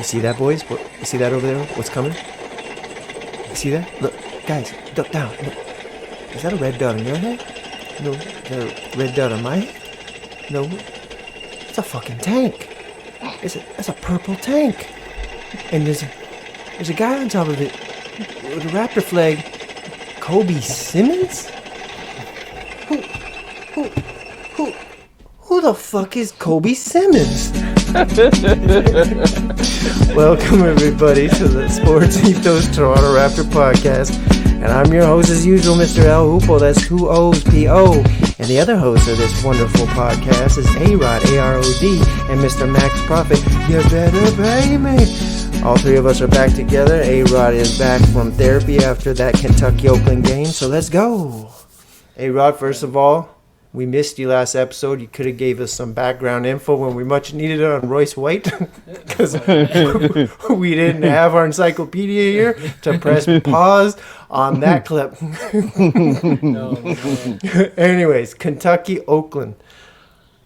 You see that, boys? You see that over there? What's coming? You see that? Look, guys, duck down. Look. Is that a red dot on your head? No. Is that a red dot on my head? No. It's a fucking tank. That's a purple tank. And there's a guy on top of it with a Raptor flag. Kobe Simmons? Who the fuck is Kobe Simmons? Welcome everybody to the Sports Ethos Toronto Raptor podcast, and I'm your host as usual, Mr. L. Hoopo. That's two O's, P-O. And the other host of this wonderful podcast is A.Rod, A-R-O-D, and Mr. Max Profit. You better pay me. All three of us are back together. A-Rod is back from therapy after that Kentucky Oakland game, so let's go. A-Rod, first of all, we missed you last episode. You could have gave us some background info when we much needed it on Royce White, because we didn't have our encyclopedia here to press pause on that clip. No. Anyways, Kentucky Oakland.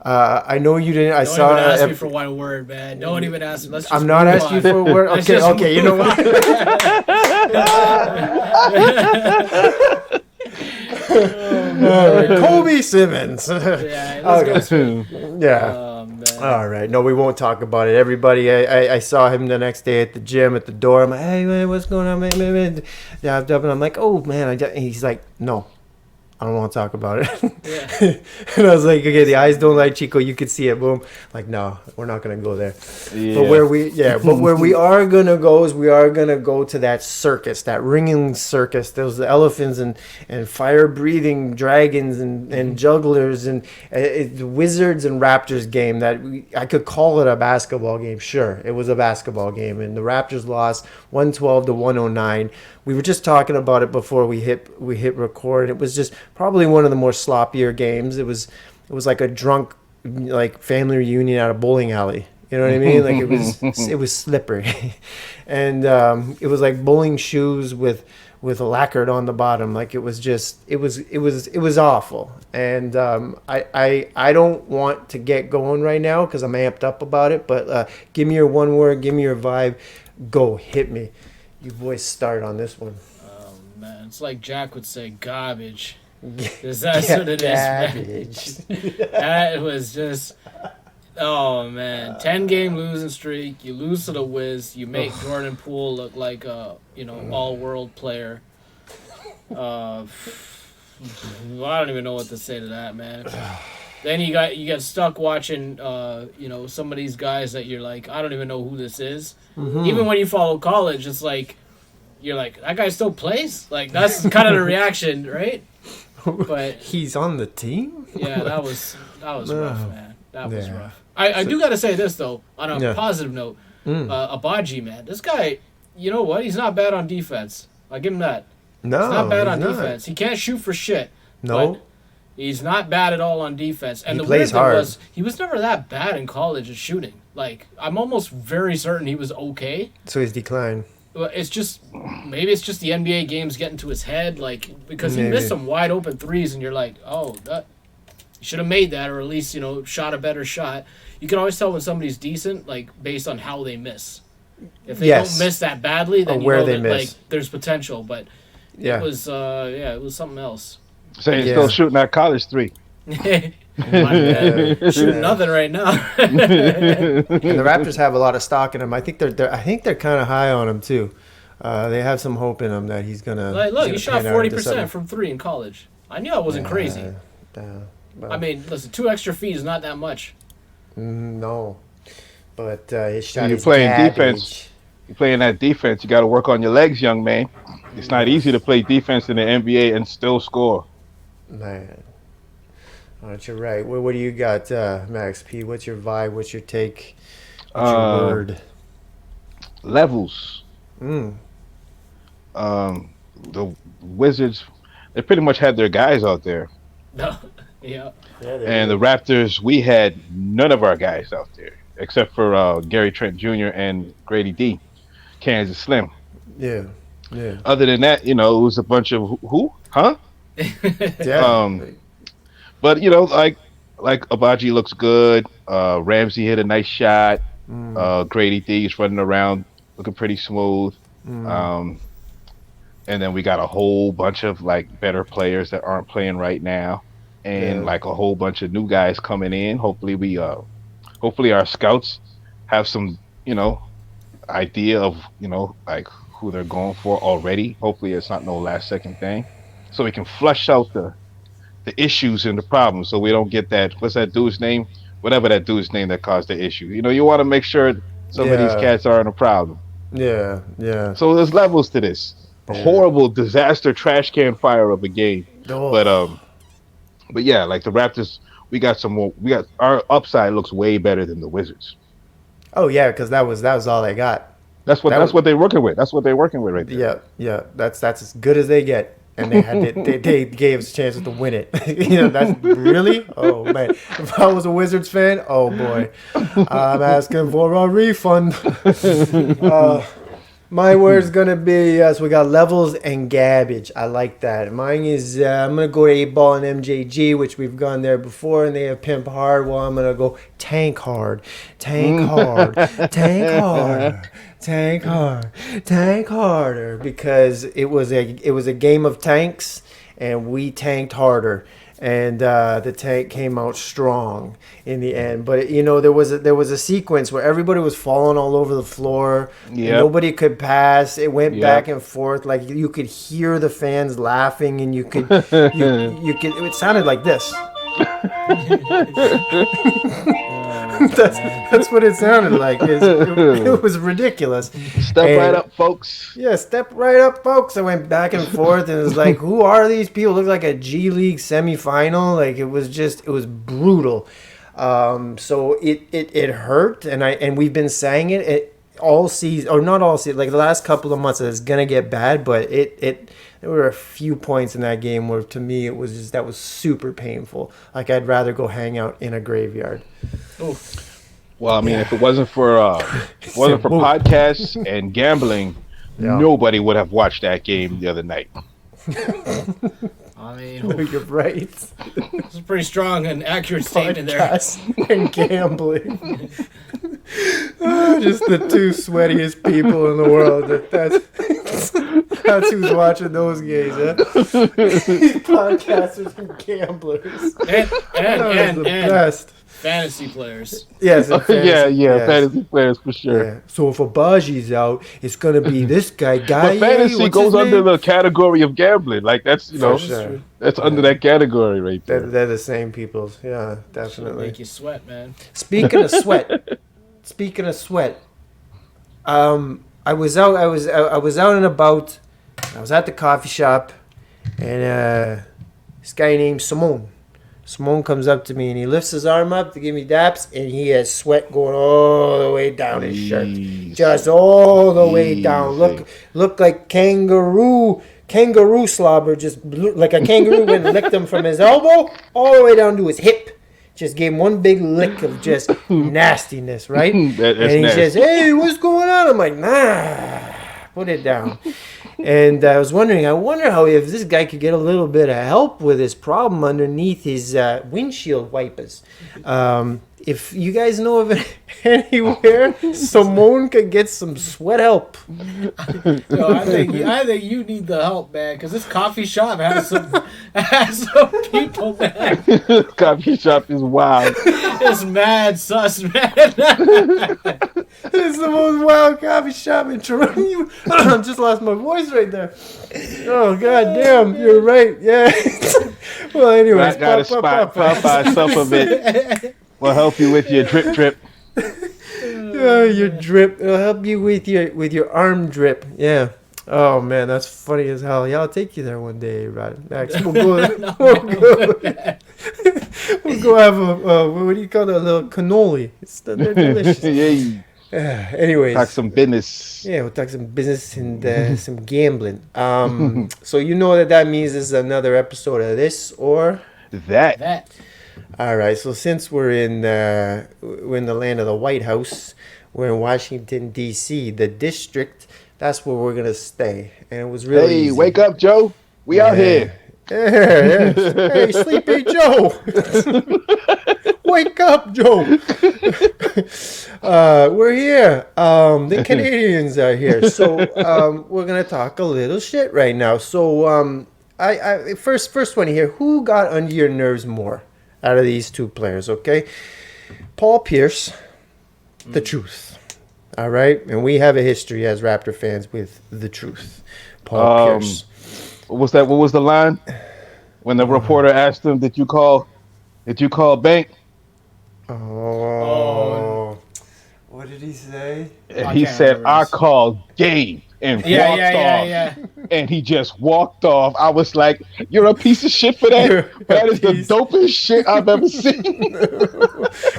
I know you didn't. Don't even ask me for one word, man. Don't even ask me. Let's just I'm not asking you for a word. Okay. You know what? All right, Kobe Simmons. Yeah, let's go. Yeah. Oh, man. All right. No, we won't talk about it. Everybody, I saw him the next day at the gym at the door. I'm like, hey, man, what's going on, man? Yeah, and I'm like, oh, man. And he's like, no, I don't want to talk about it. Yeah. And I was like, okay, the eyes don't lie, Chico. You could see it. Boom. Like, no, we're not gonna go there. Yeah. But where we are gonna go is we are gonna go to that circus, that ringing circus. Those elephants and fire-breathing dragons and jugglers and wizards and Raptors game. I could call it a basketball game. Sure, it was a basketball game, and the Raptors lost 112 to 109. We were just talking about it before we hit record. It was just probably one of the more sloppier games. It was like a drunk like family reunion at a bowling alley. You know what I mean? Like it was slippery, and it was like bowling shoes with lacquered on the bottom. Like it was awful. And I don't want to get going right now because I'm amped up about it. But give me your one word. Give me your vibe. Go, hit me. You boys start on this one. Oh, man. It's like Jack would say, garbage. Because that's what it is, man. That was just... Oh, man. 10-game losing streak. You lose to the Wiz. You make Jordan Poole look like a, all-world player. I don't even know what to say to that, man. Then you get stuck watching, some of these guys that you're like, I don't even know who this is. Mm-hmm. Even when you follow college, it's like, you're like, that guy still plays? Like, that's kind of the reaction, right? But he's on the team? Yeah, that was rough, man. That was rough. I do got to say this, though, on a positive note. Abaji, man. This guy, you know what? He's not bad on defense. I'll give him that. No, he's not bad on defense. He can't shoot for shit. No. But he's not bad at all on defense. And he the weird plays hard. thing was, he was never that bad in college at shooting. Like, I'm almost very certain he was okay. So he's declined. Well, maybe it's just the NBA games getting to his head, like, because he missed some wide open threes, and you're like, oh, you should have made that, or at least, shot a better shot. You can always tell when somebody's decent, like, based on how they miss. If they don't miss that badly, then you know that, like, there's potential. But it was something else. So he's still shooting that college three. Shooting nothing right now. And the Raptors have a lot of stock in him. I think they're kind of high on him too. They have some hope in him that he's gonna. Like, look, he shot 40% from three in college. I knew I wasn't crazy. I mean, listen, 2 extra feet is not that much. No, but his shot you're is playing garbage. defense. You're playing that defense. You got to work on your legs, young man. It's not easy to play defense in the NBA and still score. Man. Aren't you right? What do you got, Max P? What's your vibe? What's your take? What's your word? Levels. The Wizards, they pretty much had their guys out there. No. Yeah. And the Raptors, we had none of our guys out there except for Gary Trent Jr. and Grady D. Kansas Slim. Yeah. Other than that, it was a bunch of who? Huh? Yeah. But like Abaji looks good. Ramsey hit a nice shot. Grady D is running around looking pretty smooth. Mm. Um, and then we got a whole bunch of like better players that aren't playing right now, and Yeah. like a whole bunch of new guys coming in. Hopefully our scouts have some, idea of, like who they're going for already. Hopefully it's not no last second thing, so we can flush out the issues and the problems, so we don't get that. What's that dude's name? Whatever that dude's name that caused the issue. You want to make sure some of these Yeah. cats aren't a problem. Yeah. Yeah. So there's levels to this. A Yeah. horrible disaster trash can fire of a game. But Oh. but yeah, like the Raptors, we got some more. We got our upside looks way better than the Wizards. Oh yeah, because that was all they got. That's what they're working with. That's what they're working with right there. Yeah, yeah. That's as good as they get, and they gave us chances to win it. That's really. Oh man, if I was a Wizards fan, oh boy, I'm asking for a refund. My word's gonna be yes. We got levels and garbage. I like that. Mine is I'm gonna go to 8-Ball and MJG, which we've gone there before, and they have Pimp Hard. Well, I'm gonna go tank hard, tank hard, tank hard, tank hard, tank harder, because it was a game of tanks, and we tanked harder. And the tank came out strong in the end. But there was a sequence where everybody was falling all over the floor. Yep. Nobody could pass. It went Yep. back and forth. Like you could hear the fans laughing, and you could. It sounded like this. That's what it sounded like. It was ridiculous. Step And- right up, folks. Yeah, step right up, folks. I went back and forth, and it was like, who are these people? It looked like a G League semifinal. Like it was brutal. So it hurt, and we've been saying it all season, or not all season, like the last couple of months. It's gonna get bad, but there were a few points in that game where, to me, that was super painful. Like I'd rather go hang out in a graveyard. Oh, Well, I mean, if it wasn't for Whoa. podcasts and gambling, Yeah. nobody would have watched that game the other night. I mean, No, you're right. it's a pretty strong and accurate statement there. Podcasts and gambling. Just the two sweatiest people in the world. That's who's watching those games, huh? Podcasters and gamblers. And the best. fantasy players. Yes. and fantasy- Yeah, yes. fantasy players for sure. Yeah. So if Abaji's out, it's gonna be this guy. But fantasy goes under the category of gambling. Like that's For sure. that's under that category right there. They're the same people. Yeah, Should definitely. make you sweat, man. Speaking of sweat, I was out and about. I was at the coffee shop, and this guy named Simone comes up to me, and he lifts his arm up to give me daps, and he has sweat going all the way down his shirt, Easy. just all the way down. Look like kangaroo slobber, just like a kangaroo went and licked him from his elbow all the way down to his hip. Just gave him one big lick of just nastiness, right? That's And he nasty. says, "Hey, what's going on?" I'm like, "Nah, put it down." And I wonder how if this guy could get a little bit of help with his problem underneath his windshield wipers. If you guys know of it anywhere, Simone could get some sweat help. Yo, I think you need the help, man, because this coffee shop has some people, man. Coffee shop is wild. It's mad sus, man. It's the most wild coffee shop in Toronto. I just lost my voice right there. Oh, god damn, you're right. Yeah. Well, anyways. I got a spot. Popeye supplement will help you with your drip. Your drip. It'll help you with your arm drip. Yeah. Oh man, that's funny as hell. Yeah, I'll take you there one day, Rod. Max, we'll go have a what do you call it? A little cannoli. They're delicious. Yeah. Anyways. Talk some business. Yeah, we'll talk some business and some gambling. So you know that means this is another episode of this or That. That. all right. So since we're in the land of the White House, we're in Washington D.C., the district. That's where we're gonna stay, and it was really Hey, easy. wake up, Joe. We out here. Yeah. Hey, Sleepy Joe. Wake up, Joe. We're here. The Canadians are here. So we're gonna talk a little shit right now. So I first one here. Who got under your nerves more out of these two players? Okay, Paul Pierce, the truth. All right, and we have a history as Raptor fans with the truth. Paul Pierce. What was that? What was the line when the reporter asked him, "Did you call? Did you call bank?" Oh. What did he say? And I he can't said, remember "I this. called game," and walked off. Yeah. And he just walked off. I was like, "You're a piece of shit for that. That is the dopest shit I've ever seen."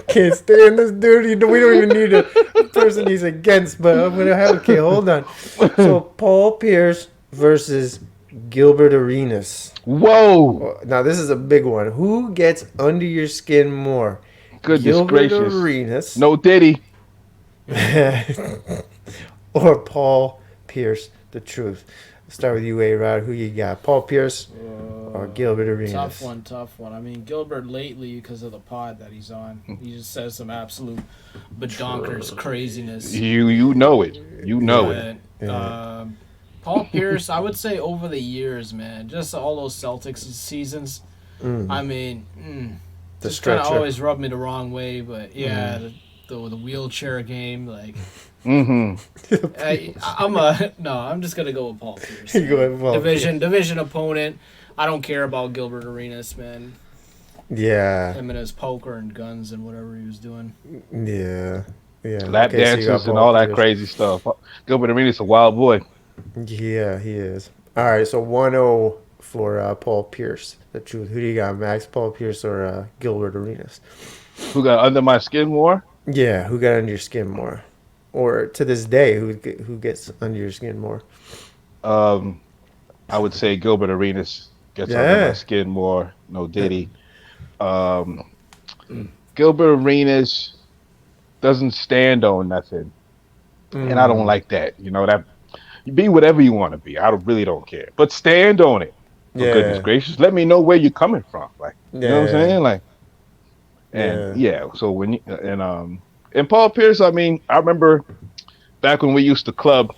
Can't stand this dude. We don't even need a person he's against. But I'm gonna have. Okay, hold on. So Paul Pierce versus Gilbert Arenas. Whoa! Now this is a big one. Who gets under your skin more? Goodness Gilbert gracious! Arenas No Diddy. or Paul Pierce, the truth. Let's start with you, A-Rod. Who you got? Paul Pierce or Gilbert Arenas? Tough one. I mean, Gilbert lately, because of the pod that he's on, he just says some absolute badonkers craziness. You know it. You know it. Yeah. Paul Pierce, I would say over the years, man, just all those Celtics seasons. I mean, The just kind of stretcher. always rubbed me the wrong way. But yeah, the wheelchair game, like. Mm-hmm. I'm just gonna go with Paul Pierce. You go with Paul Division opponent. I don't care about Gilbert Arenas, man. Yeah. Him and his poker and guns and whatever he was doing. Yeah. Lap Okay, so you got dances and Paul all that Pierce. crazy stuff. Gilbert Arenas a wild boy. Yeah, he is. All right, so 1-0 for Paul Pierce. The truth. Who do you got, Max? Paul Pierce or Gilbert Arenas? Who got under my skin more? Yeah, who got under your skin more? Or to this day, who gets under your skin more? I would say Gilbert Arenas gets under my skin more. No Diddy. Gilbert Arenas doesn't stand on nothing, and I don't like that. You know that. You be whatever you want to be. I really don't care, but stand on it. For goodness gracious, let me know where you're coming from. Like, you know what I'm saying? Like, and so when you and Paul Pierce, I mean, I remember back when we used to club.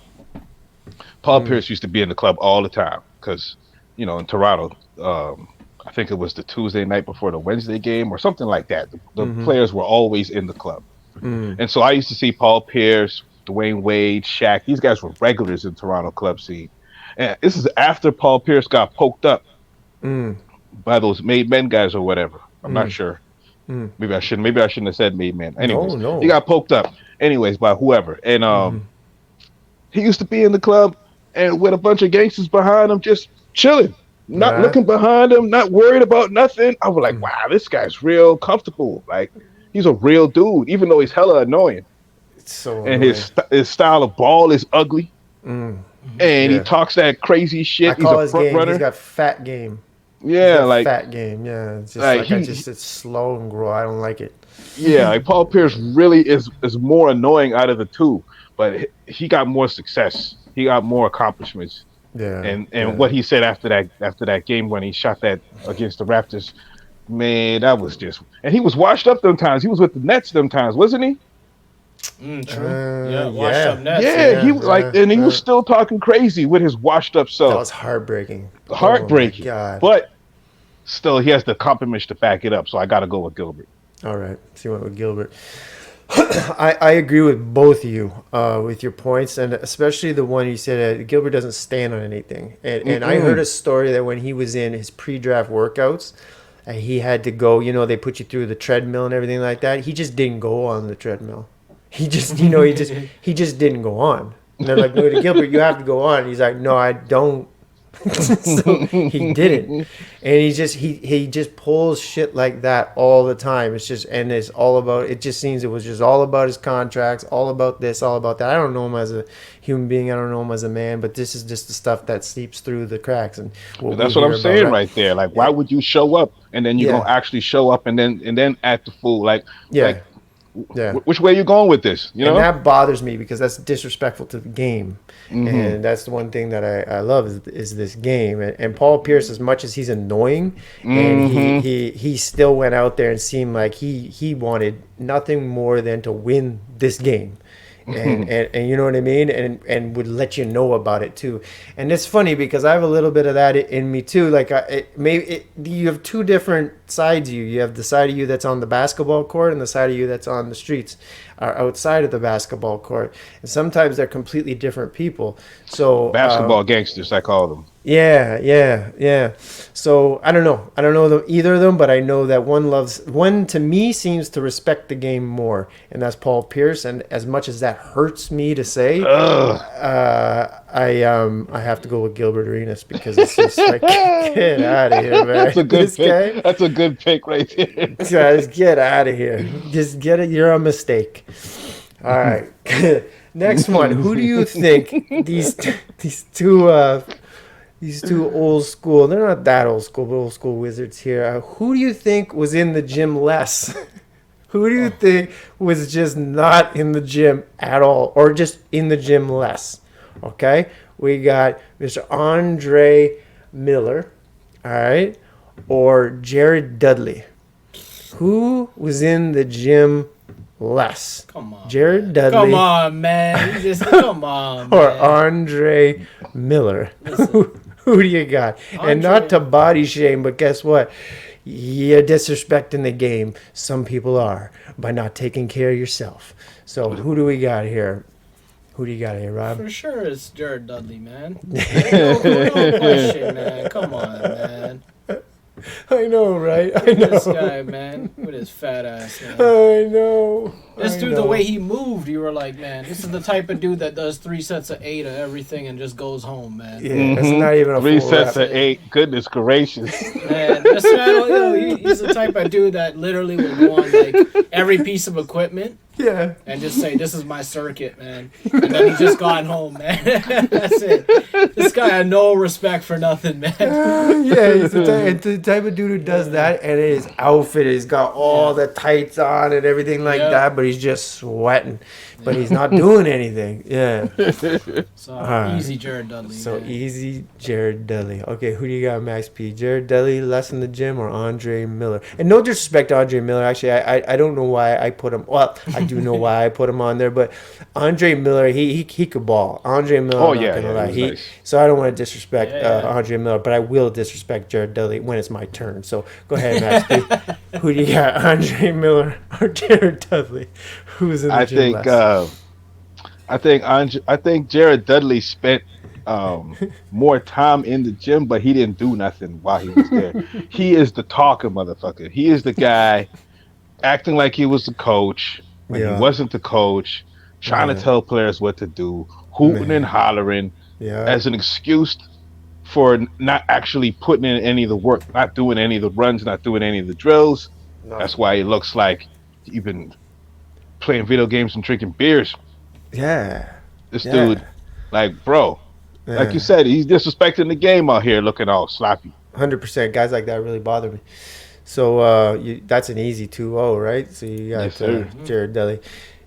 Paul Pierce used to be in the club all the time because, you know, in Toronto, I think it was the Tuesday night before the Wednesday game or something like that. The players were always in the club. And so I used to see Paul Pierce, Dwayne Wade, Shaq. These guys were regulars in Toronto club scene. And this is after Paul Pierce got poked up by those made men guys or whatever. I'm not sure. Maybe I shouldn't have said made men. Anyways, No. he got poked up. Anyways, by whoever. And he used to be in the club and with a bunch of gangsters behind him, just chilling, not looking behind him, not worried about nothing. I was like, wow, this guy's real comfortable. Like, he's a real dude, even though he's hella annoying. It's so And annoying. his style of ball is ugly. And he talks that crazy shit. I call he's his a front game. runner. He's got fat game. Yeah, like fat game. Yeah, it's just like it's slow and grow. I don't like it. yeah, like Paul Pierce really is more annoying out of the two, but he got more success. He got more accomplishments. Yeah. And what he said after that game when he shot that against the Raptors, man, that was just. And he was washed up them times. He was with the Nets them times, wasn't he? True. Washed up Nets. Yeah, he was like, and he was still talking crazy with his washed up self. That was heartbreaking. Heartbreaking. Oh my God. But still, he has the compliments to back it up. So I got to go with Gilbert. All right. So you went with Gilbert. I agree with both of you with your points, and especially the one you said Gilbert doesn't stand on anything. And I heard a story that when he was in his pre-draft workouts, he had to go. You know, they put you through the treadmill and everything like that. He just didn't go on the treadmill. He just, he just didn't go on. And they're like, no, Gilbert, you have to go on. And he's like, no, I don't. So he didn't, and he just pulls shit like that all the time. It's just, and it's all about, it just seems it was just all about his contracts, all about this, all about that. I don't know him as a human being, I don't know him as a man, but this is just the stuff that seeps through the cracks. And that's what I'm saying right there. Like, why would you show up and then you're gonna actually show up and then act the fool? Like Yeah. Which way are you going with this? You And know? that bothers me because that's disrespectful to the game. Mm-hmm. And that's the one thing that I love is this game. And Paul Pierce, as much as he's annoying, and Mm-hmm. he still went out there and seemed like he wanted nothing more than to win this game. And you know what I mean, and would let you know about it too. And it's funny because I have a little bit of that in me too. Like you have two different sides of you. You have the side of you that's on the basketball court and the side of you that's on the streets or outside of the basketball court. And sometimes they're completely different people. So Basketball gangsters, I call them. yeah. So I don't know either of them, but I know that one to me seems to respect the game more, and that's Paul Pierce. And as much as that hurts me to say, I have to go with Gilbert Arenas because it's just like get out of here, man. That's a good This pick. guy, That's a good pick right there. guys, get out of here. Just get it. You're a mistake. All right. Next one. Who do you think these two old school, they're not that old school, but old school wizards here. Who do you think was in the gym less? Who do you think was just not in the gym at all or just in the gym less? Okay. We got Mr. Andre Miller. All right. Or Jared Dudley. Who was in the gym less? Come on, Jared man. Dudley. Come on, man. You just come on, Or man. Andre Miller. Who do you got? And not to body shame, but guess what? You're disrespecting the game. Some people are by not taking care of yourself. So who do we got here? Who do you got here, Rob? For sure, it's Jared Dudley, man. No question, man. Come on, man. I know, right? I This know. guy, man, with his fat ass, man. I know. This I dude, know. the way he moved, you were like, man, this is the type of dude that does 3 sets of 8 of everything and just goes home, man. Yeah, that's not even a 3 full sets rep. of 8. Goodness gracious. Man, this man, he's the type of dude that literally will go on like every piece of equipment Yeah. and just say, "This is my circuit, man," and then he's just gone home, man. That's it. This guy had no respect for nothing, man. Yeah, he's the type of dude who does that, and his outfit, he's got all the tights on and everything like Yeah. that, but he's just sweating, but he's not doing anything. Yeah. So Alright. easy, Jared Dudley. So man. easy, Jared Dudley. Okay, who do you got, Max P? Jared Dudley, less in the gym, or Andre Miller? And no disrespect to Andre Miller. Actually, I don't know why I put him. Well, I do know why I put him on there, but Andre Miller, he could ball. Andre Miller, Oh, I'm yeah, not gonna yeah, lie. he was nice. So I don't want to disrespect Yeah. Andre Miller, but I will disrespect Jared Dudley when it's my turn. So go ahead, Max P. Who do you got, Andre Miller or Jared Dudley? Who's in the I gym think less? I think Jared Dudley spent more time in the gym, but he didn't do nothing while he was there. He is the talker motherfucker. He is the guy acting like he was the coach when Yeah. he wasn't the coach, trying Yeah. to tell players what to do, hooting Man. and hollering Yeah. as an excuse for not actually putting in any of the work, not doing any of the runs, not doing any of the drills. No. That's why it looks like you've been playing video games and drinking beers. Yeah. This Yeah. dude, like, bro, like Yeah. you said, he's disrespecting the game out here, looking all sloppy. 100%. Guys like that really bother me. So that's an easy 2-0, right? So you got Yes, sir. Jared Dudley.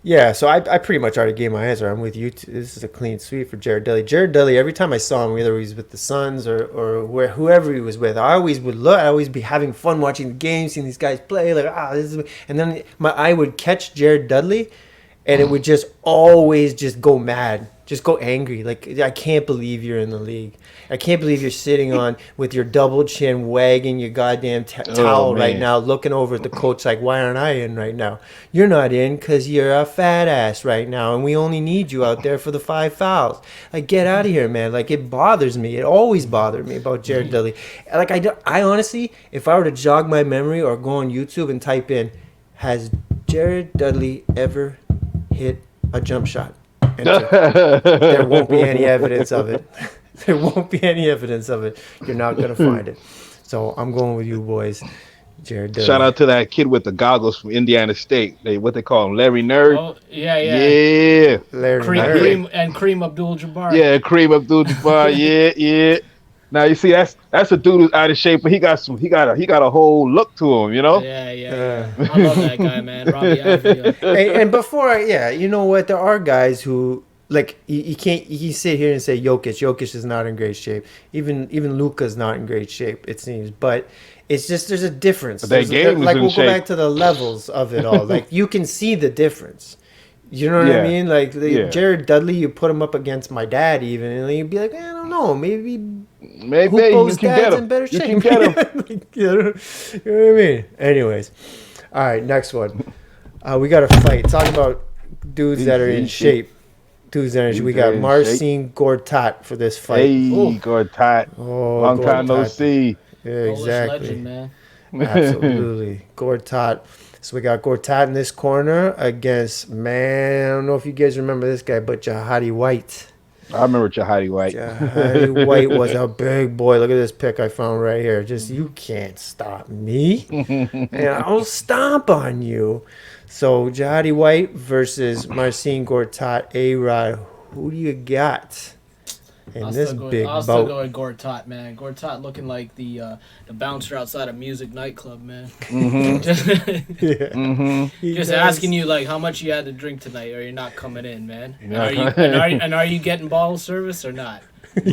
Yeah, so I pretty much already gave my answer. I'm with you. This is a clean sweep for Jared Dudley. Jared Dudley, every time I saw him, whether he was with the Suns or whoever he was with, I always would look. I always be having fun watching the game, seeing these guys play. Like, this is, and then my eye would catch Jared Dudley, and it would just always just go mad, just go angry. Like, I can't believe you're in the league. I can't believe you're sitting on with your double chin, wagging your goddamn towel right man. now, looking over at the coach like, why aren't I in right now? You're not in because you're a fat ass right now, and we only need you out there for the 5 fouls. Like, get out of here, man. Like, it bothers me. It always bothered me about Jared Dudley. Like, I honestly, if I were to jog my memory or go on YouTube and type in, has Jared Dudley ever hit a jump shot? Enter. There won't be any evidence of it. There won't be any evidence of it. You're not going to find it. So I'm going with you boys. Jared Dudley. Shout out to that kid with the goggles from Indiana State. What they call him, Larry Nerd. Oh, yeah. Larry Kareem, Nerd. Kareem Abdul-Jabbar. Yeah, Kareem Abdul-Jabbar. Yeah. Now you see that's a dude who's out of shape, but he got a whole look to him, you know. Yeah, yeah, Uh, yeah. I love that guy, man. Robbie Avila. and before, yeah, you know what? There are guys who like you can't you sit here and say Jokic. Jokic is not in great shape. Even Luka's not in great shape. It seems, but it's just there's a difference. But their game was like in we'll go shape. back to the levels of it all. Like you can see the difference. You know what I Yeah. mean? Like Yeah. Jared Dudley, you put him up against my dad, even, and you'd be like, I don't know, maybe Maybe you Hoopo's can dad's get in him. better You shape. can get him. Like, you know what I mean? Anyways, all right, next one. We got a fight. Talk about dudes that are in shape. Dudes that are in shape. We got Marcin Gortat for this fight. Hey, Gortat. Oh, Long time no Gortat. see. Yeah, Polish exactly. legend, man. Absolutely. Gortat. So we got Gortat in this corner against, man, I don't know if you guys remember this guy, but Jahadi White. I remember Jahadi White. Jahadi White was a big boy. Look at this pic I found right here. Just, you can't stop me. And I'll stomp on you. So Jahadi White versus Marcin Gortat. A-Rod, who do you got in this big I'll still bout? go with Gortat, man. Gortat looking like the bouncer outside a music nightclub, man. Mm-hmm. just Mm-hmm. He just does. asking you like how much you had to drink tonight, or you're not coming in, man. And Yeah. are you getting bottle service or not? He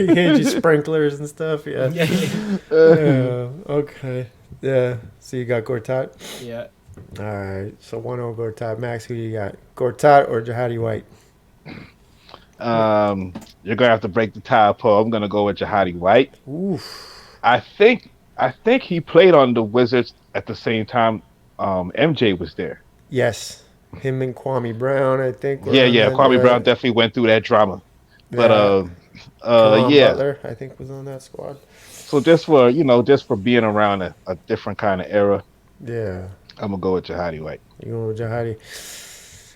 hands you sprinklers and stuff. Yeah. Yeah, Okay. Yeah. So you got Gortat. yeah. All right. So 1-0 Gortat. Max, who you got? Gortat or Jahadi White? You're gonna have to break the tie, Paul. I'm gonna go with Jahadi White. Oof. I think he played on the Wizards at the same time MJ was there. Yes. Him and Kwame Brown, I think. were Yeah, on yeah. that, Kwame Brown definitely went through that drama. But Caron yeah. Butler, I think, was on that squad. So just for being around a different kind of era, Yeah. I'm gonna go with Jahadi White. You know, Jahadi.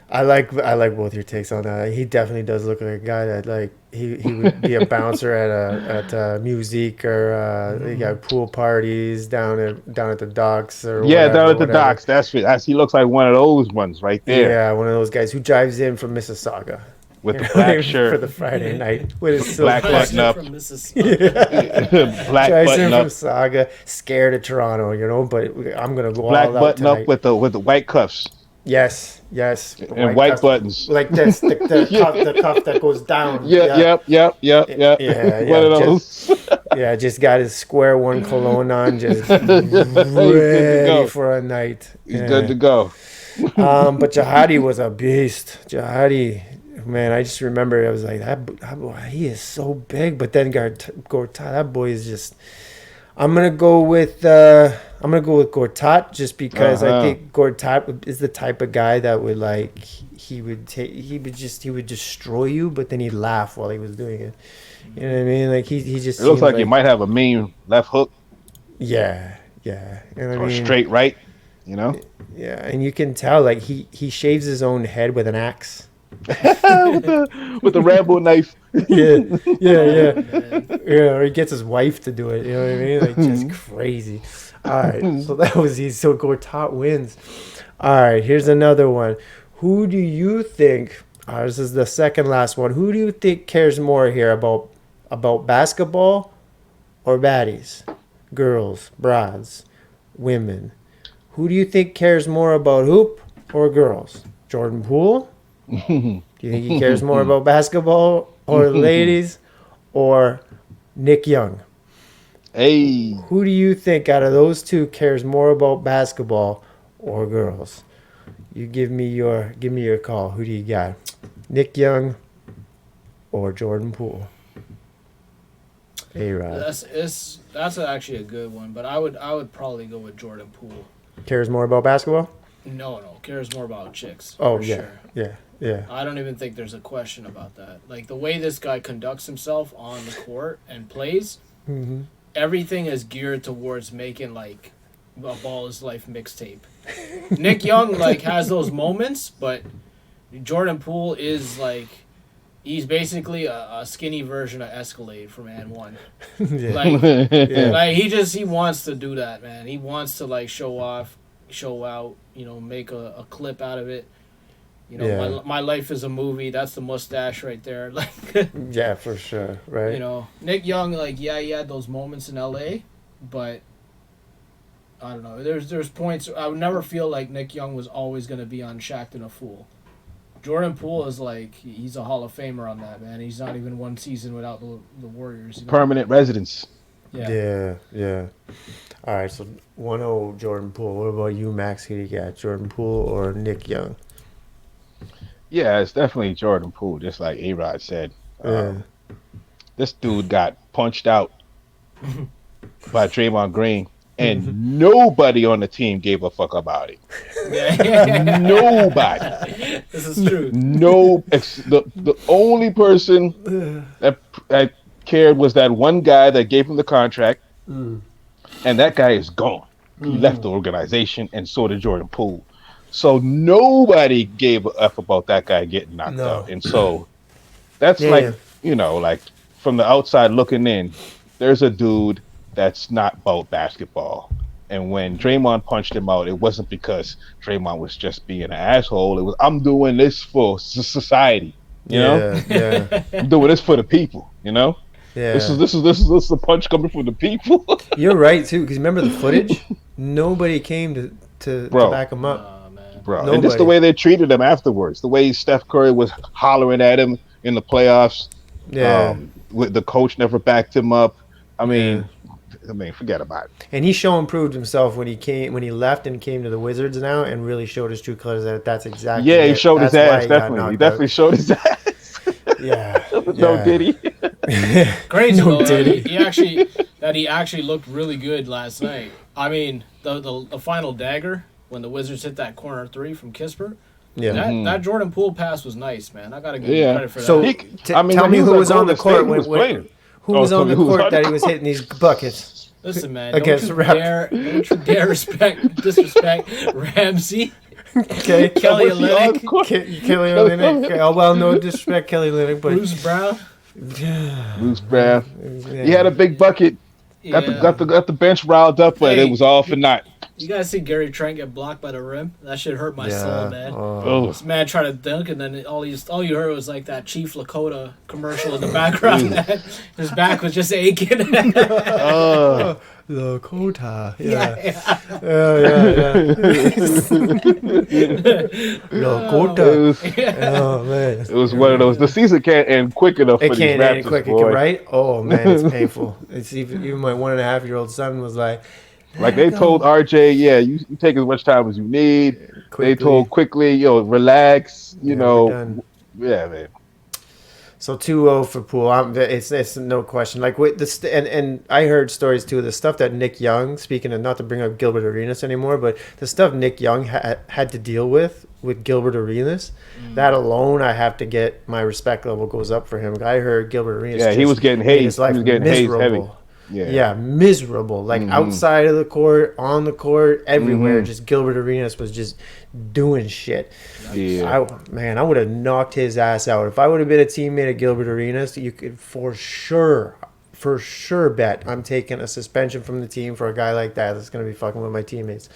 I like both your takes on that. He definitely does look like a guy that like he would be a bouncer at a music or they got pool parties down at the docks or Yeah, whatever, down at the whatever. docks. That's he looks like one of those ones right there Yeah, one of those guys who drives in from Mississauga with the black for shirt, the Friday night with his Black silver button up. From Mississippi. black drives in button from up, Saga, scared of Toronto, you know. But I'm gonna go black all out button tonight. up with the white cuffs Yes. and white buttons. Like this, the cuff that goes down. Yep. Yeah, One of those. Yeah, just got his square one cologne on, just good to ready go. for a night. He's good to go. But Jahadi was a beast. Jahadi, man, I just remember I was like, that boy, he is so big. But then Gortat, that boy is just. I'm gonna go with Gortat just because I think Gortat is the type of guy that would like he would destroy you, but then he'd laugh while he was doing it. You know what I mean? Like he just. It looks seems like he might have a mean left hook Yeah. You know what I or mean? straight right. You know, Yeah, and you can tell like he shaves his own head with an axe. with the Rambo knife. Yeah, or he gets his wife to do it. You know what I mean? Like just crazy. All right, so that was easy. So Gortat wins. All right, here's another one. Who do you think? This is the second last one. Who do you think cares more here about basketball or baddies, girls, broads, women? Who do you think cares more about hoop or girls? Jordan Poole? Do you think he cares more about basketball or ladies or Nick Young? Hey, Who do you think out of those two cares more about basketball or girls? You give me your call. Who do you got? Nick Young or Jordan Poole? A-Rod. That's actually a good one, but I would probably go with Jordan Poole. Cares more about basketball? No, cares more about chicks. Oh, for yeah. sure. Yeah. I don't even think there's a question about that. Like the way this guy conducts himself on the court and plays, everything is geared towards making like a Ball is Life mixtape. Nick Young like has those moments, but Jordan Poole is like he's basically a skinny version of Escalade from And One. Like he wants to do that, man. He wants to like show off, show out, make a clip out of it. You know, Yeah. my life is a movie. That's the mustache right there. Like, Yeah, for sure. Right. you know, Nick Young, like, yeah, he had those moments in L.A., but I don't know. There's points I would never feel like Nick Young was always going to be on Shaqtin' a Fool. Jordan Poole is like he's a Hall of Famer on that, man. He's not even one season without the Warriors. You know? Permanent residence. Yeah. Yeah. All right. So 1-0 Jordan Poole. What about you, Max? Who do you got? Jordan Poole or Nick Young? Yeah, it's definitely Jordan Poole, just like A-Rod said. Yeah. This dude got punched out by Draymond Green, and nobody on the team gave a fuck about it. Yeah. Nobody. This is true. The only person that cared was that one guy that gave him the contract, and that guy is gone. He left the organization, and so did Jordan Poole. So nobody gave a F about that guy getting knocked out. And so that's like from the outside looking in, there's a dude that's not about basketball. And when Draymond punched him out, it wasn't because Draymond was just being an asshole. It was, I'm doing this for society, you know? Yeah. I'm doing this for the people, you know? Yeah. This is the punch coming from the people. You're right too, because remember the footage? Nobody came to back him up. Oh, man. Bro, Nobody. and just the way they treated him afterwards, the way Steph Curry was hollering at him in the playoffs. Yeah. With the coach never backed him up. I mean, forget about it. And he improved himself when he left and came to the Wizards now, and really showed his true colors. That's exactly. Yeah, he it. showed That's his why ass. he got Definitely, he knocked definitely out. showed his ass. Yeah. No, did he? Crazy No, though. did He actually looked really good last night. I mean, the final dagger when the Wizards hit that corner three from Kispert. Yeah. That Jordan Poole pass was nice, man. I gotta give him Yeah. credit for So that. tell when me he who was on the at court Golden State, he was playing. who was on the who was court on that the he was court. hitting these buckets. Listen, man. Against Don't you dare disrespect Ramsey, Okay. Kelly Was he on the Olynyk, court? Kelly Olynyk. Oh, well, no disrespect, Kelly Olynyk, but Bruce Brown. Bruce Brown. yeah. He had a big bucket. Yeah. Got the bench riled up, but Hey, it was all for naught. You guys see Gary Trent get blocked by the rim? That shit hurt my soul, man. Oh, This man tried to dunk, and then all you heard was like that Chief Lakota commercial in the background. Man. His back was just aching. Lakota. yeah. Lakota. Oh man. it was one of those. The season can't end quick enough for It these can't end Raptors, quick, boy. right? Oh man, it's painful. It's even my 1.5-year-old son was like, Like they told RJ, yeah, you take as much time as you need. Quickly. They told quickly, relax. Yeah, we're done. Yeah, man. So 2-0 for Poole. It's no question. Like with this, and I heard stories too. The stuff that Nick Young, speaking of, not to bring up Gilbert Arenas anymore, but the stuff Nick Young had to deal with Gilbert Arenas, that alone, I have to get my respect level goes up for him. I heard Gilbert Arenas. Yeah, he was getting hazed. His life He was getting hazed heavy. miserable. Yeah. Miserable. Like outside of the court, on the court, everywhere. Just Gilbert Arenas was just doing shit. Yeah. I would have knocked his ass out. If I would have been a teammate of Gilbert Arenas, you could for sure bet I'm taking a suspension from the team for a guy like that that's going to be fucking with my teammates.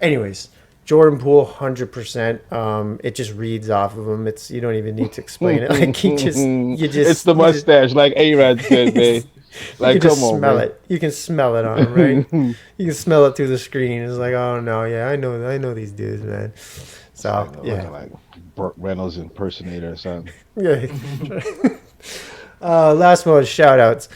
Anyways, Jordan Poole, 100%. It just reads off of him. You don't even need to explain it. Like you just. It's the mustache, like A-Rod said, man. Like, you can just come on, smell man. it. You can smell it on him, right? You can smell it through the screen. It's like, oh no, yeah, I know these dudes, man. So yeah, Like Burt Reynolds impersonator or something. yeah. Last one, shout outs.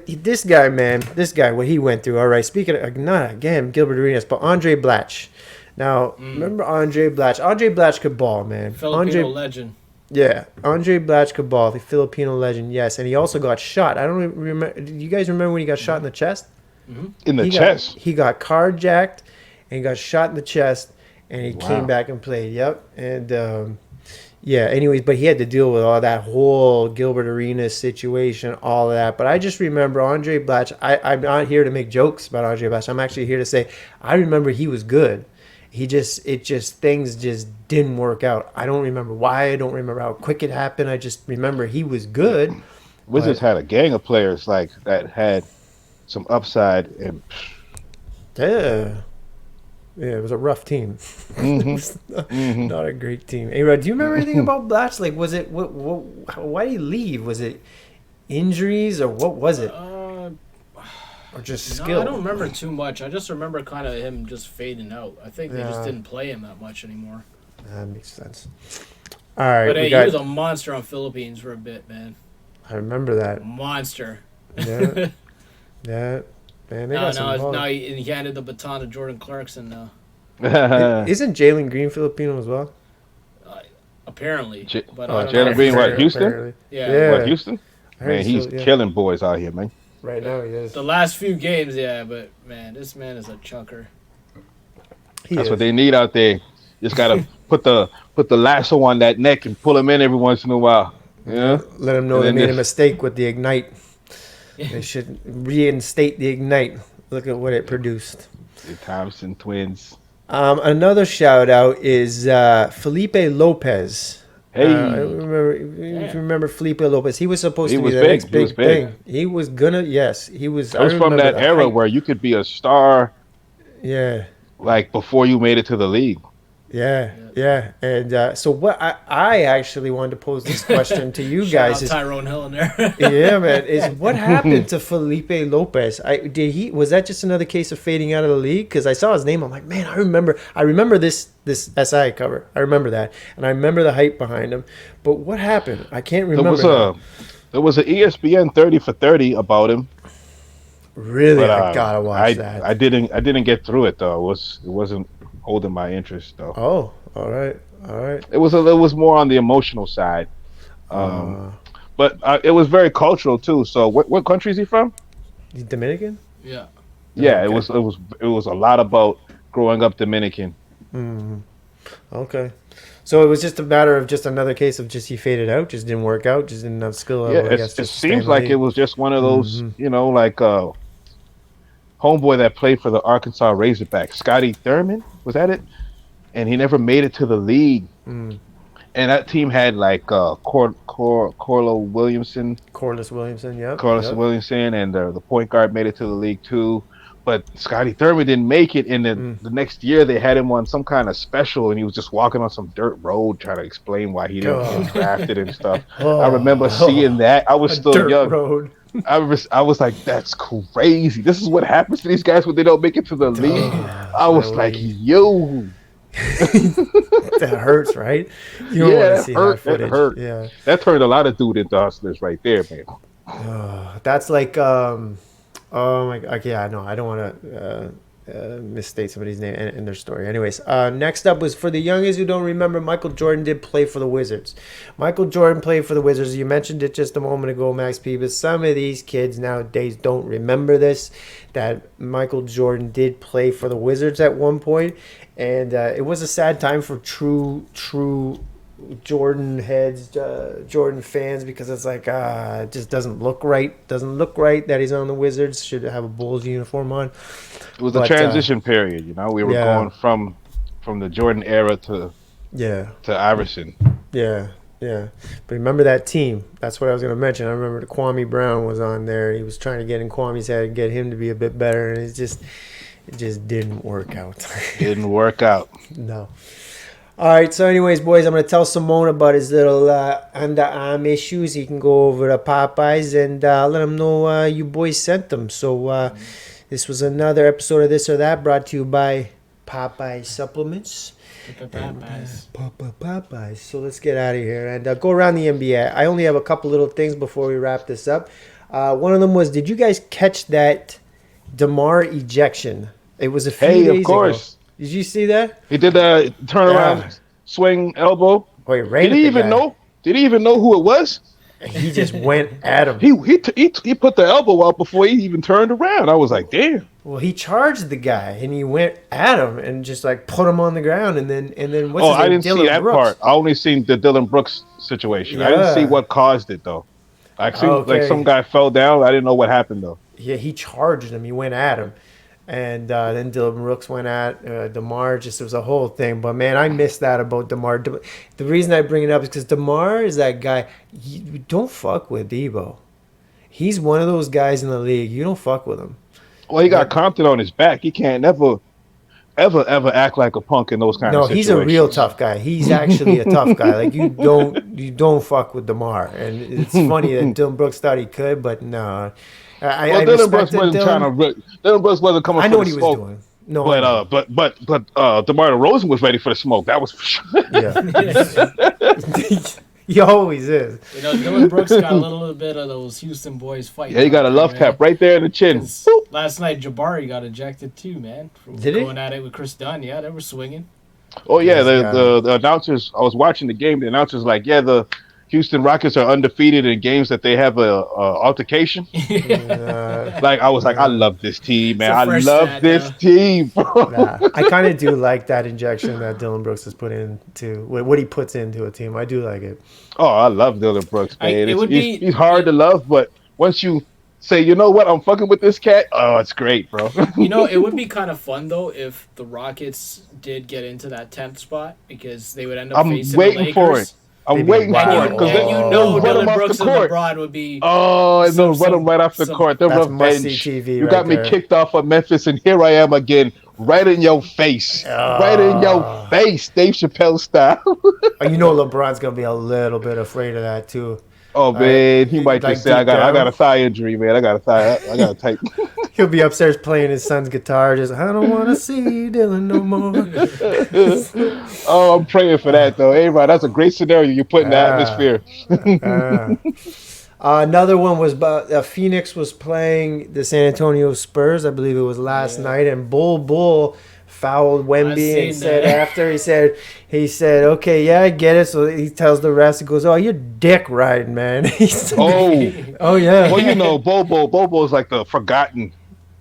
This guy, what he went through. All right, speaking of, not again Gilbert Arenas, but Andre Blatch. Now, remember Andre Blatch? Andre Blatch could ball, man. Filipino legend. Yeah, Andre Blatch could ball, the Filipino legend, yes. And he also got shot. I don't remember. Do you guys remember when he got shot in the chest? In the chest. He got carjacked and he got shot in the chest, and he came back and played. Yep. And anyways, but he had to deal with all that whole Gilbert Arenas situation, all of that. But I just remember Andre Blatch. I'm not here to make jokes about Andre Blatch. I'm actually here to say I remember he was good. Things just didn't work out. I don't remember why. I don't remember how quick it happened. I just remember he was good. Wizards had a gang of players like that had some upside, and Yeah. Yeah, it was a rough team. It Hmm. was Hmm. not a great team. A-Rod, do you remember anything about Blatch? Like, was it why did he leave? Was it injuries or what was it? Or just No, skill? I don't remember too much. I just remember kind of him just fading out. I think they just Yeah. didn't play him that much anymore. That makes sense. All right, But we hey, got. he was a monster on Philippines for a bit, man. I remember that. Monster. Yeah, yeah. Man, they got some balls. Now he handed the baton to Jordan Clarkson now. Isn't Jalen Green Filipino as well? Apparently, but Oh, I don't Jalen know. Green, what, apparently- Houston? apparently. Yeah. What, Houston? I heard Man, he's still- yeah. killing boys out here, man. Right now. He is. The last few games, yeah, but man, this man is a chucker. That's what they need out there. Just gotta put the lasso on that neck and pull him in every once in a while. Yeah. Let them know And they then made a this- mistake with the Ignite. They should reinstate the Ignite. Look at what it produced. The Thompson twins. Another shout out is Felipe Lopez. Hey. I remember. If you remember Felipe Lopez, he was supposed He to be was the big. next He big was big. thing. He was gonna. Yes, he was. It was from remember that the era hype. where you could be a star Yeah. like before you made it to the league. Yeah. And so what I actually wanted to pose this question to you Shout guys out is, Tyrone Hill in there. yeah, man, is what happened to Felipe Lopez? Was that just another case of fading out of the league? Because I saw his name, I'm like, man, I remember this SI cover. I remember that, and I remember the hype behind him. But what happened? I can't remember. There was an ESPN 30 for 30 about him. Really, But, I gotta watch that. I didn't get through it though. It wasn't holding my interest though. Oh, all right. It was more on the emotional side. But it was very cultural too. So what country is he from? You Dominican? Yeah. Yeah, Okay. it was a lot about growing up Dominican. Okay. So it was just a matter of just another case of just he faded out, just didn't work out, just didn't have skill level. Yeah, I guess, it just to stay in seems the like league. it was just one of those, like homeboy that played for the Arkansas Razorbacks, Scotty Thurman, was that it? And he never made it to the league. And that team had like Corlo Williamson, Corliss Williamson, yeah. Williamson, and the point guard made it to the league too. But Scotty Thurman didn't make it, and then the next year they had him on some kind of special, and he was just walking on some dirt road trying to explain why he didn't get drafted and stuff. I remember seeing that. I was still dirt young. road. I was like, that's crazy. This is what happens to these guys when they don't make it to the league. I was like, yo. That hurts, right? You don't want to see that footage. It hurt. Yeah. That turned a lot of dude into hustlers right there, man. That's like, oh my god, yeah, no, I don't want to misstate somebody's name and their story. Anyways, next up was for the youngest who don't remember, Michael Jordan did play for the Wizards. Michael Jordan played for the Wizards. You mentioned it just a moment ago, Max P, but some of these kids nowadays don't remember this, that Michael Jordan did play for the Wizards at one point, and it was a sad time for true Jordan heads, Jordan fans, because it's like it just doesn't look right. Doesn't look right that he's on the Wizards. Should have a Bulls uniform on. It was a transition period, We were going from the Jordan era to Iverson. Yeah. But remember that team. That's what I was going to mention. I remember Kwame Brown was on there. He was trying to get in Kwame's head and get him to be a bit better, and it just didn't work out. Didn't work out. No. All right, so anyways, boys, I'm going to tell Simone about his little underarm issues. He can go over to Popeyes and let him know you boys sent them. So this was another episode of This or That brought to you by Popeye Supplements. Popeyes. So let's get out of here and go around the NBA. I only have a couple little things before we wrap this up. One of them was, did you guys catch that DeMar ejection? It was a few days ago. Of course. Did you see that? He did a turnaround swing elbow. Oh, he ran Did he even know? Did he even know who it was? He just went at him. He put the elbow out before he even turned around. I was like, damn. Well, he charged the guy and he went at him and just like put him on the ground and then what's his name? I didn't Dylan see that Brooks. part. I only seen the Dylan Brooks situation. I didn't see what caused it though. I seen like some guy fell down. I didn't know what happened though. Yeah, he charged him. He went at him. And then Dylan Brooks went at DeMar. Just it was a whole thing. But, man, I missed that about DeMar. The reason I bring it up is because DeMar is that guy. You don't fuck with Debo. He's one of those guys in the league. You don't fuck with him. Well, he got Compton on his back. He can't never ever act like a punk in those kind No, of he's situations. a real tough guy. He's actually a tough guy. Like you don't fuck with DeMar. And it's funny that Dylan Brooks thought he could, but no. I Dylan Brooks respected wasn't trying Dylan. to. Dylan Brooks wasn't coming I for know the what he was smoke. doing. No, I know. But DeMar DeRozan was ready for the smoke. That was for sure. Yeah. He always is. You know, Dylan Brooks got a little bit of those Houston boys fighting. Yeah, he got a love tap right there in the chin. Last night, Jabari got ejected too, man. Did he? Going at it with Chris Dunn. Yeah, they were swinging. Oh yeah, Yes, the announcers. I was watching the game. The announcers like, yeah, the Houston Rockets are undefeated in games that they have a altercation. Like I was like, I love this team, man. I love this team. I kind of do like that injection that Dylan Brooks has put into what he puts into a team. I do like it. Oh, I love Dylan Brooks, man. He's hard to love, but once you say, you know what, I'm fucking with this cat. Oh, it's great, bro. You know, it would be kind of fun though if the Rockets did get into that 10th spot because they would end up facing the Lakers. For it. I'm waiting for it because Dylan Brooks and LeBron would be. Oh, and they'll run them right off the court. They'll revenge. You got me kicked off of Memphis, and here I am again, right in your face, right in your face, Dave Chappelle style. You know, LeBron's gonna be a little bit afraid of that too. Oh man, he might just say, "I got a thigh injury, man. I got a tight." He'll be upstairs playing his son's guitar, just I don't want to see Dylan no more. Oh, I'm praying for that though. A.Rod, that's a great scenario you put in the atmosphere. Another one was Phoenix was playing the San Antonio Spurs. I believe it was last night, and Bull fouled Wemby and said after he said okay, yeah, I get it. So he tells the rest, he goes, oh, you're dick riding, man. Oh yeah. Well, you know, Bobo is like the forgotten,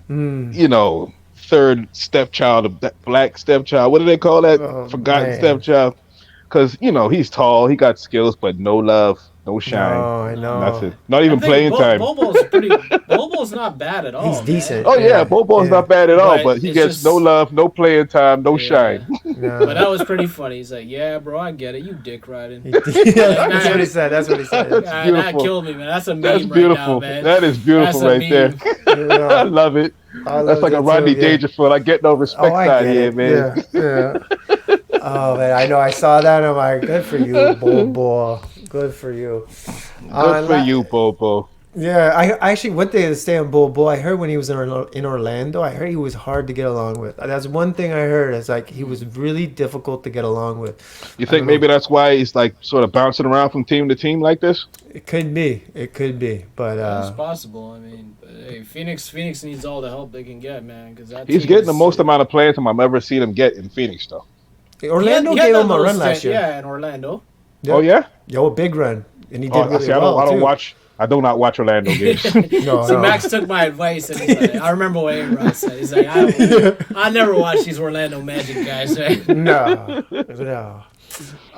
you know, third stepchild, black stepchild. What do they call that? Forgotten stepchild. Because, you know, he's tall, he got skills, but no love, no shine. Oh, I know. Nothing. Not even playing time. Bobo's not bad at all. He's decent. Oh, yeah, Bobo's not bad at all, but he gets no love, no playing time, no shine. No. But that was pretty funny. He's like, yeah, bro, I get it. You dick riding. That's what he said. That killed me, man. That's a meme That's beautiful. Right now, man. That is beautiful right there. I love it. That's like a Rodney Dangerfield. I get no respect out here, man. Yeah. Oh man, I know. I saw that. And I'm like, good for you, Bobo. Good for you. Good for you, Bobo. Yeah, I actually one thing to stay on Bobo. I heard when he was in Orlando, I heard he was hard to get along with. That's one thing I heard. It's like he was really difficult to get along with. You think maybe that's why he's like sort of bouncing around from team to team like this? It could be, but it's possible. I mean, hey, Phoenix needs all the help they can get, man. Because he's getting the most amount of playing time I've ever seen him get in Phoenix, though. Orlando gave him a run last year. Yeah, in Orlando. Yeah. Oh yeah, a big run, and he did really well. I do not watch Orlando games. Max took my advice, and he's like, I remember what A.Rod said. He's like, I never watch these Orlando Magic guys. Right? No.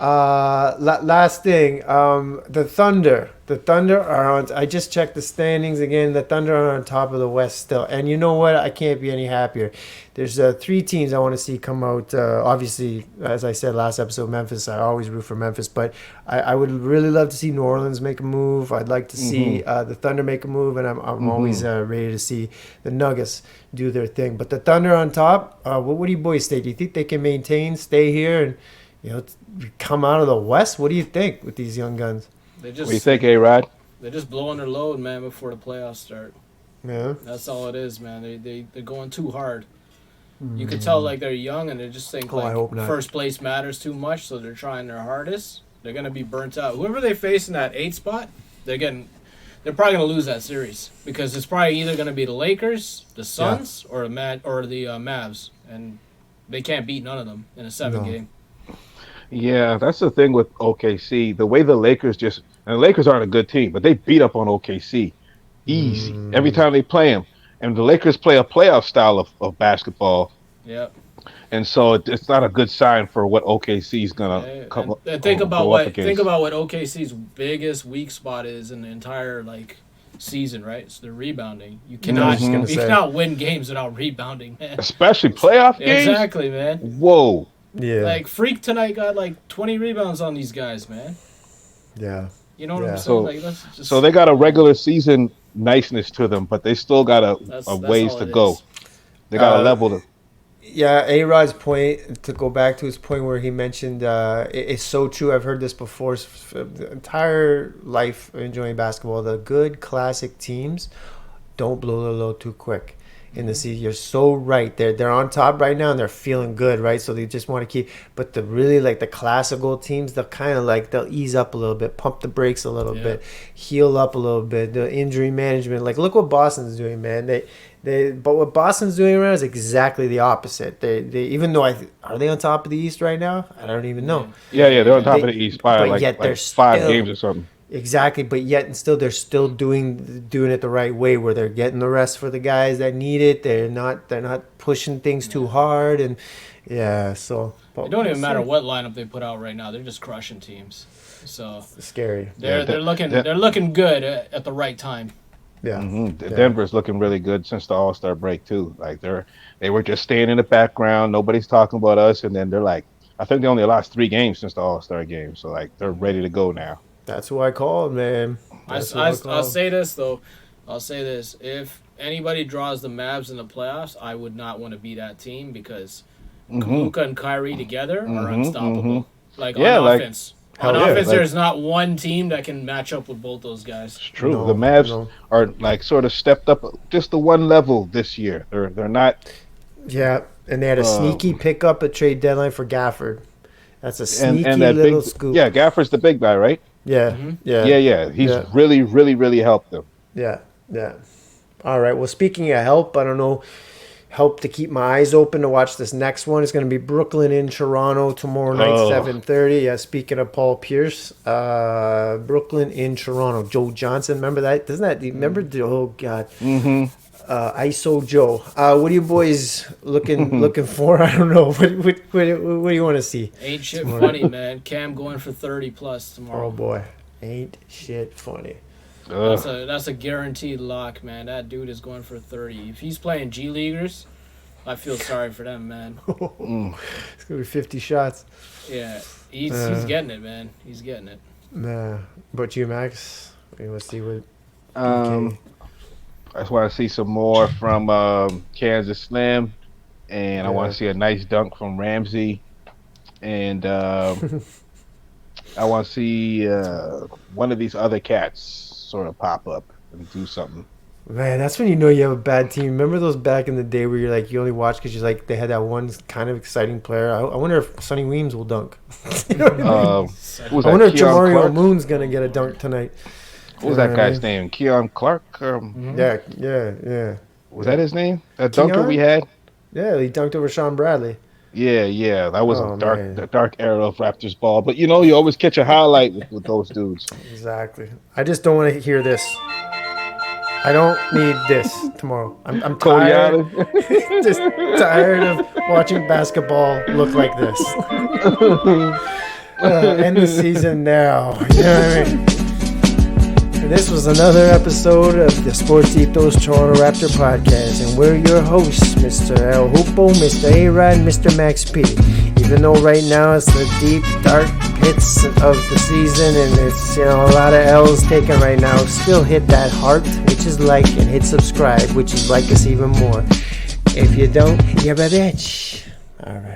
Last thing, the Thunder. The Thunder are on. I just checked the standings again. The Thunder are on top of the West still, and you know what? I can't be any happier. There's 3 teams I want to see come out. Obviously, as I said last episode, Memphis. I always root for Memphis, but I would really love to see New Orleans make a move. I'd like to see the Thunder make a move, and I'm always ready to see the Nuggets do their thing. But the Thunder on top. What do you boys think? Do you think they can stay here, and come out of the West? What do you think with these young guns? What do you think, A.Rod? They're just blowing their load, man, before the playoffs start. Yeah, that's all it is, man. They're going too hard. You could tell like they're young and they just think first place matters too much, so they're trying their hardest. They're gonna be burnt out. Whoever they face in that 8 spot, they're probably gonna lose that series because it's probably either gonna be the Lakers, the Suns, or the Mavs, and they can't beat none of them in a 7 game. Yeah, that's the thing with OKC. The way the Lakers and the Lakers aren't a good team, but they beat up on OKC easy every time they play them. And the Lakers play a playoff style of basketball. Yep. And so it's not a good sign for what OKC is gonna come up. Think about what OKC's biggest weak spot is in the entire season, right? It's the rebounding. You cannot win games without rebounding, man. Especially playoff games. Exactly, man. Whoa. Yeah. Freak tonight got 20 rebounds on these guys, man. Yeah. You know what I'm saying? So they got a regular season niceness to them, but they still got a ways to go. They got a level to. Yeah, A-Rod's point, to go back to his point where he mentioned, it's so true. I've heard this before. The entire life enjoying basketball, the good classic teams don't blow their load too quick in the season. You're so right. They're on top right now and they're feeling good, right? So they just want to keep. But the really like the classical teams, they'll kind of like they'll ease up a little bit, pump the brakes a little bit, heal up a little bit. The injury management, like look what Boston's doing, man. But what Boston's doing around is exactly the opposite. They even though are they on top of the East right now? I don't even know. Yeah, they're on top of the East by like 5 games or something. Exactly, but yet and still they're still doing it the right way, where they're getting the rest for the guys that need it. They're not pushing things too hard, and so it don't even matter what lineup they put out right now. They're just crushing teams. So it's scary. They're looking good at the right time. Yeah. Denver's looking really good since the All-Star break too. Like they were just staying in the background. Nobody's talking about us, and then they're like, I think they only lost 3 games since the All-Star game. So like they're ready to go now. That's who I called, man. I'll say this though. I'll say this: if anybody draws the Mavs in the playoffs, I would not want to be that team because Luka and Kyrie together are unstoppable. Like on offense. On offense, there's not one team that can match up with both those guys. It's true. The Mavs are like sort of stepped up just the one level this year. They're not. Yeah, and they had a sneaky pickup at trade deadline for Gafford. That's a sneaky little scoop. Yeah, Gafford's the big guy, right? Yeah, yeah. He's really, really, really helped them. Yeah. All right. Well, speaking of help, I don't know. Help to keep my eyes open to watch this next one. It's going to be Brooklyn in Toronto tomorrow night, 7:30. Yeah. Speaking of Paul Pierce, Brooklyn in Toronto. Joe Johnson. Remember that? Remember? Oh God. ISO Joe. What are you boys looking for? I don't know. What do you want to see? Ain't shit funny, man. Cam going for 30 plus tomorrow. Oh boy, ain't shit funny. That's a guaranteed lock, man. That dude is going for 30. If he's playing G Leaguers, I feel sorry for them, man. It's gonna be 50 shots. Yeah, he's getting it, man. He's getting it. Nah, but you, Max, let's see what. I just want to see some more from Kansas Slim, and I want to see a nice dunk from Ramsey, and I want to see one of these other cats sort of pop up and do something. Man, that's when you know you have a bad team. Remember those back in the day where you're like, you only watch because you're like, they had that one kind of exciting player. I wonder if Sonny Weems will dunk. You know what I mean? I wonder if Jamario Moon's gonna get a dunk tonight. What was that guy's name? Keon Clark? Yeah. Was that his name? That dunker we had? Yeah, he dunked over Sean Bradley. Yeah. That was the dark era of Raptors ball. But, you always catch a highlight with those dudes. Exactly. I just don't want to hear this. I don't need this tomorrow. I'm tired. Just tired of watching basketball look like this. End the season now. You know what I mean? And this was another episode of the Sports Ethos Toronto Raptor Podcast, and we're your hosts, Mr. El Hoopo, Mr. A.Rod, and Mr. Max P. Even though right now it's the deep, dark pits of the season, and it's a lot of L's taken right now, still hit that heart, which is like, and hit subscribe, which is like us even more. If you don't, you're a bitch. All right.